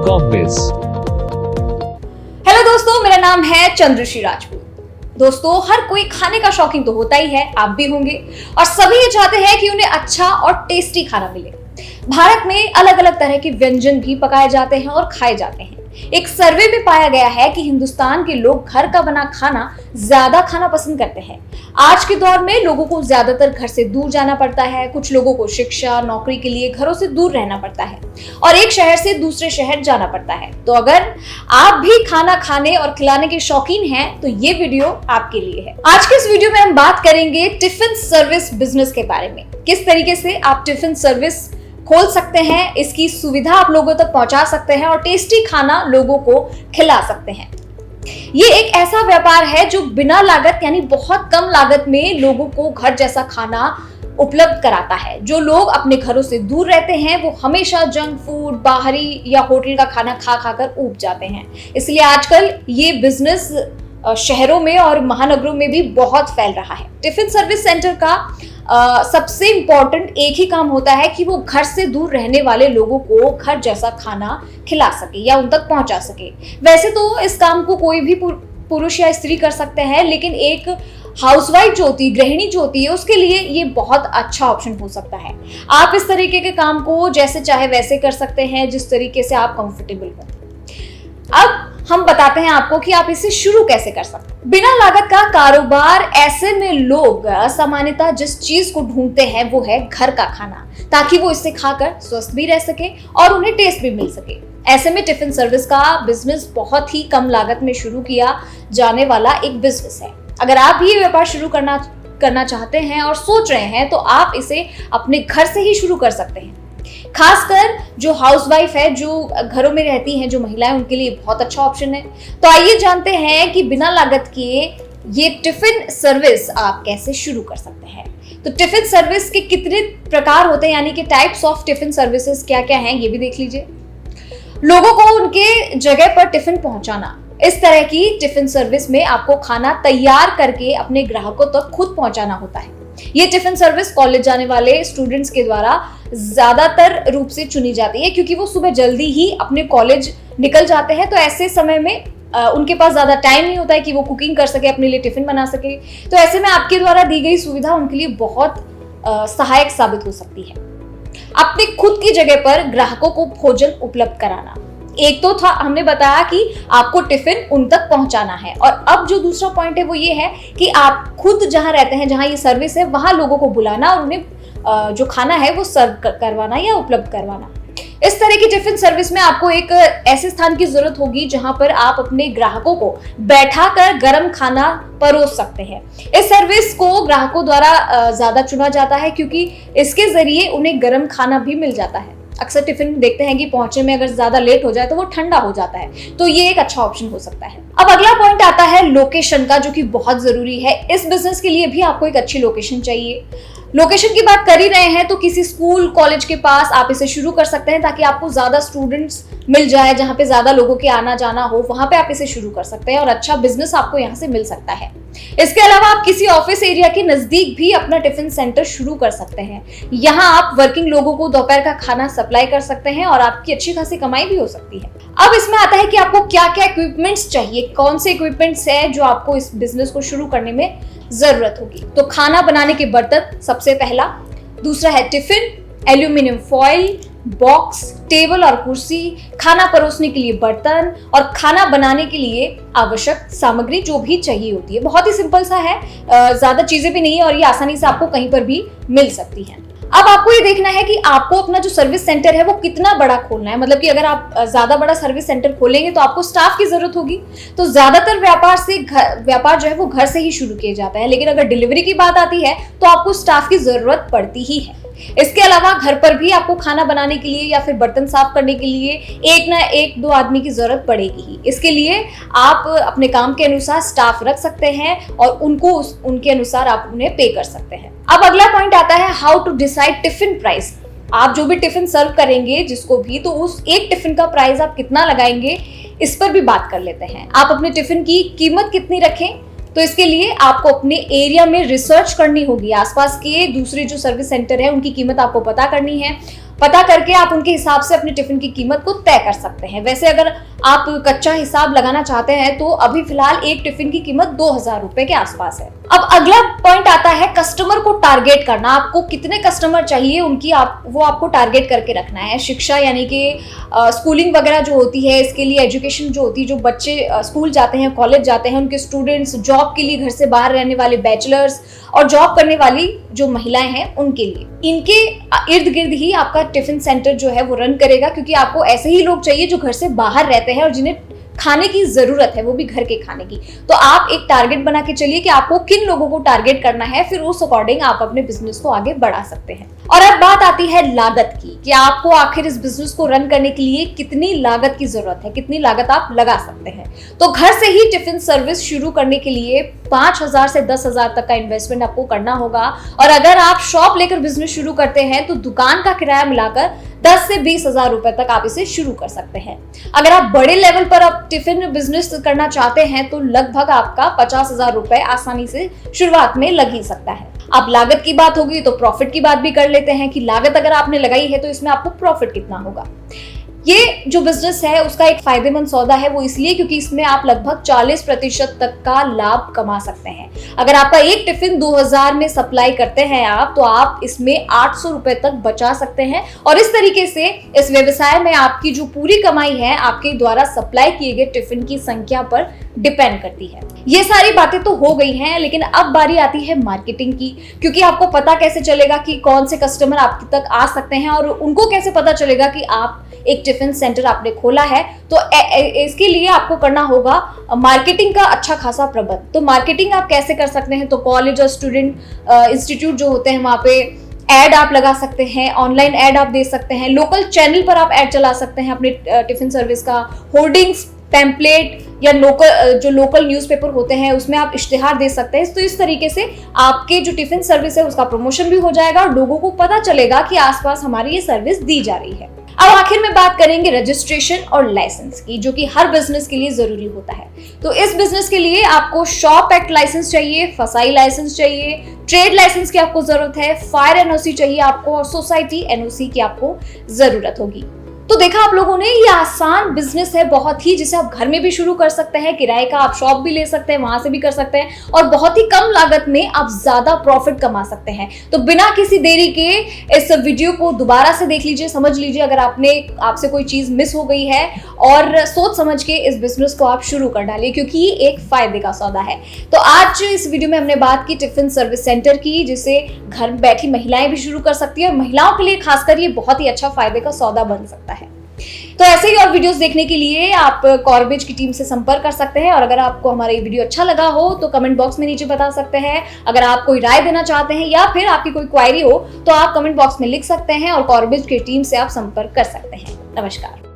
Shopbiz। Hello दोस्तों, मेरा नाम है चंद्रश्री राजपूत। दोस्तों, हर कोई खाने का शौकीन तो होता ही है, आप भी होंगे, और सभी ये चाहते हैं कि उन्हें अच्छा और टेस्टी खाना मिले। भारत में अलग अलग तरह के व्यंजन भी पकाए जाते हैं और खाए जाते हैं। एक सर्वे में पाया गया है कि हिंदुस्तान के लोग घर का बना खाना ज्यादा खाना पसंद करते हैं। आज के दौर में लोगों को ज्यादातर घर से दूर जाना पड़ता है। कुछ लोगों को शिक्षा, नौकरी के लिए घरों से दूर रहना पड़ता है और एक शहर से दूसरे शहर जाना पड़ता है। तो अगर आप भी खाना खाने और खिलाने के शौकीन हैं तो ये वीडियो आपके लिए है। आज के इस वीडियो में हम बात करेंगे टिफिन सर्विस बिजनेस के बारे में। किस तरीके से आप टिफिन सर्विस खोल सकते हैं, इसकी सुविधा आप लोगों तक पहुंचा सकते हैं और टेस्टी खाना लोगों को खिला सकते हैं। ये एक ऐसा व्यापार है जो बिना लागत यानी बहुत कम लागत में लोगों को घर जैसा खाना उपलब्ध कराता है। जो लोग अपने घरों से दूर रहते हैं वो हमेशा जंक फूड, बाहरी या होटल का खाना खा खाकर ऊब जाते हैं। इसलिए आजकल ये बिजनेस शहरों में और महानगरों में भी बहुत फैल रहा है। टिफिन सर्विस सेंटर का सबसे इम्पोर्टेंट एक ही काम होता है कि वो घर से दूर रहने वाले लोगों को घर जैसा खाना खिला सके या उन तक पहुंचा सके। वैसे तो इस काम को कोई भी पुरुष या स्त्री कर सकते हैं, लेकिन एक हाउसवाइफ जो होती है, गृहिणी जो होती है, उसके लिए ये बहुत अच्छा ऑप्शन हो सकता है। आप इस तरीके के काम को जैसे चाहे वैसे कर सकते हैं, जिस तरीके से आप कंफर्टेबल हो। अब हम बताते हैं आपको कि आप इसे शुरू कैसे कर सकते हैं। बिना लागत का कारोबार, ऐसे में लोग सामान्यतः जिस चीज को ढूंढते हैं वो है घर का खाना, ताकि वो इससे खाकर स्वस्थ भी रह सके और उन्हें टेस्ट भी मिल सके। ऐसे में टिफिन सर्विस का बिजनेस बहुत ही कम लागत में शुरू किया जाने वाला एक बिजनेस है। अगर आप भी ये व्यापार शुरू करना चाहते हैं और सोच रहे हैं तो आप इसे अपने घर से ही शुरू कर सकते हैं। खासकर जो हाउसवाइफ है, जो घरों में रहती हैं, जो महिलाएं, उनके लिए बहुत अच्छा ऑप्शन है। तो आइए जानते हैं कि बिना लागत के ये टिफिन सर्विस आप कैसे शुरू कर सकते हैं। तो टिफिन सर्विस के कितने प्रकार होते हैं, यानी कि टाइप्स ऑफ टिफिन सर्विसेज क्या क्या हैं, ये भी देख लीजिए। लोगों को उनके जगह पर टिफिन पहुंचाना, इस तरह की टिफिन सर्विस में आपको खाना तैयार करके अपने ग्राहकों तक खुद पहुंचाना होता है। ये टिफिन सर्विस कॉलेज जाने वाले स्टूडेंट्स के द्वारा ज्यादातर रूप से चुनी जाती है, क्योंकि वो सुबह जल्दी ही अपने कॉलेज निकल जाते हैं। तो ऐसे समय में उनके पास ज्यादा टाइम नहीं होता है कि वो कुकिंग कर सके, अपने लिए टिफिन बना सके। तो ऐसे में आपके द्वारा दी गई सुविधा उनके लिए बहुत सहायक साबित हो सकती है। अपने खुद की जगह पर ग्राहकों को भोजन उपलब्ध कराना, एक तो था, हमने बताया कि आपको टिफिन उन तक पहुंचाना है, और अब जो दूसरा पॉइंट है वो ये है कि आप खुद जहां रहते हैं, जहां ये सर्विस है, वहां लोगों को बुलाना और उन्हें जो खाना है वो सर्व करवाना या उपलब्ध करवाना। इस तरह की टिफिन सर्विस में आपको एक ऐसे स्थान की जरूरत होगी जहां पर आप अपने ग्राहकों को बैठाकर गर्म खाना परोस सकते हैं। इस सर्विस को ग्राहकों द्वारा ज्यादा चुना जाता है, क्योंकि इसके जरिए उन्हें गर्म खाना भी मिल जाता है। अक्सर टिफिन देखते हैं कि पहुंचने में अगर ज्यादा लेट हो जाए तो वो ठंडा हो जाता है, तो ये एक अच्छा ऑप्शन हो सकता है। अब अगला पॉइंट आता है लोकेशन का, जो कि बहुत जरूरी है। इस बिजनेस के लिए भी आपको एक अच्छी लोकेशन चाहिए। लोकेशन की बात कर ही रहे हैं तो किसी स्कूल, कॉलेज के पास आप इसे शुरू कर सकते हैं, ताकि आपको ज्यादा स्टूडेंट्स मिल जाए, जहां पे ज्यादा लोगों के आना जाना हो, वहां पे आप इसे शुरू कर सकते हैं और अच्छा बिजनेस आपको यहाँ से मिल सकता है। इसके अलावा आप किसी ऑफिस एरिया के नजदीक भी अपना टिफिन सेंटर शुरू कर सकते हैं। यहाँ आप वर्किंग लोगों को दोपहर का खाना सप्लाई कर सकते हैं और आपकी अच्छी खासी कमाई भी हो सकती है। अब इसमें आता है कि आपको क्या क्या इक्विपमेंट्स चाहिए, कौन से इक्विपमेंट्स है जो आपको इस बिजनेस को शुरू करने में जरूरत होगी। तो खाना बनाने के बर्तन सबसे पहला, दूसरा है tiffin, aluminium foil, box, table और कुर्सी, खाना परोसने के लिए बर्तन और खाना बनाने के लिए आवश्यक सामग्री जो भी चाहिए होती है। बहुत ही सिंपल सा है, ज्यादा चीजें भी नहीं है और ये आसानी से आपको कहीं पर भी मिल सकती हैं। अब आपको ये देखना है कि आपको अपना जो सर्विस सेंटर है वो कितना बड़ा खोलना है। मतलब कि अगर आप ज्यादा बड़ा सर्विस सेंटर खोलेंगे तो आपको स्टाफ की जरूरत होगी। तो ज्यादातर व्यापार जो है वो घर से ही शुरू किया जाता है, लेकिन अगर डिलीवरी की बात आती है तो आपको स्टाफ की जरूरत पड़ती ही है। इसके अलावा घर पर भी आपको खाना बनाने के लिए या फिर बर्तन साफ करने के लिए एक ना एक दो आदमी की जरूरत पड़ेगी ही। इसके लिए आप अपने काम के अनुसार स्टाफ रख सकते हैं और उनके अनुसार आप उन्हें पे कर सकते हैं। अब अगला पॉइंट आता है how to decide tiffin price. आप जो भी टिफिन सर्व करेंगे जिसको भी, तो उस एक टिफिन का प्राइस आप कितना लगाएंगे, इस पर भी बात कर लेते हैं। आप अपने टिफिन की कीमत कितनी रखें, तो इसके लिए आपको अपने एरिया में रिसर्च करनी होगी। आसपास के दूसरे जो सर्विस सेंटर है उनकी कीमत आपको पता करनी है। पता करके आप उनके हिसाब से अपने टिफिन की कीमत को तय कर सकते हैं। वैसे अगर आप कच्चा हिसाब लगाना चाहते हैं तो अभी फिलहाल एक टिफिन की कीमत 2000 रुपए के आसपास है। अब अगला पॉइंट आता है कस्टमर को टारगेट करना। आपको कितने कस्टमर चाहिए उनकी वो आपको टारगेट करके रखना है। शिक्षा यानी कि स्कूलिंग वगैरह जो होती है, इसके लिए एजुकेशन जो होती है, जो बच्चे स्कूल जाते हैं, कॉलेज जाते हैं, उनके स्टूडेंट्स, जॉब के लिए घर से बाहर रहने वाले बैचलर्स और जॉब करने वाली जो महिलाएं हैं उनके लिए, इनके इर्द गिर्द ही आपका टिफिन सेंटर जो है वो रन करेगा, क्योंकि आपको ऐसे ही लोग चाहिए जो घर से बाहर रहते हैं और जिन्हें खाने की जरूरत है, वो भी घर के खाने की। तो आप एक टारगेट बना के चलिए कि आपको किन लोगों को टारगेट करना है, फिर उस अकॉर्डिंग आप अपने बिजनेस को आगे बढ़ा सकते हैं। और अब बात आती है लागत की कि आपको आखिर इस बिजनेस को रन करने के लिए कितनी लागत की जरूरत है, कितनी लागत आप लगा सकते हैं। तो घर से ही टिफिन सर्विस शुरू करने के लिए 5000 से 10,000 तक का इन्वेस्टमेंट आपको करना होगा। और अगर आप शॉप लेकर बिजनेस शुरू करते हैं तो दुकान का किराया मिलाकर 10 से 20,000 रुपए तक आप इसे शुरू कर सकते हैं। अगर आप बड़े लेवल पर आप टिफिन बिजनेस करना चाहते हैं तो लगभग आपका 50,000 रुपए आसानी से शुरुआत में लग ही सकता है। अब लागत की बात होगी तो प्रॉफिट की बात भी कर लेते हैं कि लागत अगर आपने लगाई है तो इसमें आपको प्रॉफिट कितना होगा। ये जो बिजनेस है उसका एक फायदेमंद सौदा है, वो इसलिए क्योंकि इसमें आप लगभग 40% तक का लाभ कमा सकते हैं। अगर आपका एक टिफिन 2000 में सप्लाई करते हैं आप, तो आप इसमें 800 रुपए तक बचा सकते हैं। और इस तरीके से इस व्यवसाय में आपकी जो पूरी कमाई है आपके द्वारा सप्लाई किए गए टिफिन की संख्या पर डिपेंड करती है। ये सारी बातें तो हो गई हैं, लेकिन अब बारी आती है मार्केटिंग की, क्योंकि आपको पता कैसे चलेगा कि कौन से कस्टमर आप तक आ सकते हैं और उनको कैसे पता चलेगा कि आप एक टिफिन सेंटर आपने खोला है। तो इसके लिए आपको करना होगा मार्केटिंग का अच्छा खासा प्रबंध। तो मार्केटिंग आप कैसे कर सकते हैं, तो कॉलेज और स्टूडेंट इंस्टीट्यूट जो होते हैं वहां पे एड आप लगा सकते हैं, ऑनलाइन एड आप दे सकते हैं, लोकल चैनल पर आप एड चला सकते हैं अपने टिफिन सर्विस का, होर्डिंग्स, पैम्पलेट या लोकल न्यूज़पेपर होते हैं उसमें आप इश्तिहार दे सकते हैं। तो इस तरीके से आपके जो टिफिन सर्विस है उसका प्रमोशन भी हो जाएगा और लोगों को पता चलेगा कि आसपास हमारी ये सर्विस दी जा रही है। अब आखिर में बात करेंगे रजिस्ट्रेशन और लाइसेंस की, जो कि हर बिजनेस के लिए जरूरी होता है। तो इस बिजनेस के लिए आपको शॉप एक्ट लाइसेंस चाहिए, फसाई लाइसेंस चाहिए, ट्रेड लाइसेंस की आपको जरूरत है, फायर एनओसी चाहिए आपको और सोसाइटी एनओसी की आपको जरूरत होगी। तो देखा आप लोगों ने, ये आसान बिजनेस है बहुत ही, जिसे आप घर में भी शुरू कर सकते हैं, किराए का आप शॉप भी ले सकते हैं, वहां से भी कर सकते हैं और बहुत ही कम लागत में आप ज्यादा प्रॉफिट कमा सकते हैं। तो बिना किसी देरी के इस वीडियो को दोबारा से देख लीजिए, समझ लीजिए अगर आपसे कोई चीज मिस हो गई है, और सोच समझ के इस बिजनेस को आप शुरू कर डालिए, क्योंकि ये एक फायदे का सौदा है। तो आज इस वीडियो में हमने बात की टिफिन सर्विस सेंटर की, जिसे घर बैठी महिलाएं भी शुरू कर सकती है और महिलाओं के लिए खासकर ये बहुत ही अच्छा फायदे का सौदा बन सकता है। तो ऐसे ही और वीडियोस देखने के लिए आप कॉर्बेज की टीम से संपर्क कर सकते हैं। और अगर आपको हमारा ये वीडियो अच्छा लगा हो तो कमेंट बॉक्स में नीचे बता सकते हैं। अगर आप कोई राय देना चाहते हैं या फिर आपकी कोई क्वेरी हो तो आप कमेंट बॉक्स में लिख सकते हैं और कॉर्बेज की टीम से आप संपर्क कर सकते हैं। नमस्कार।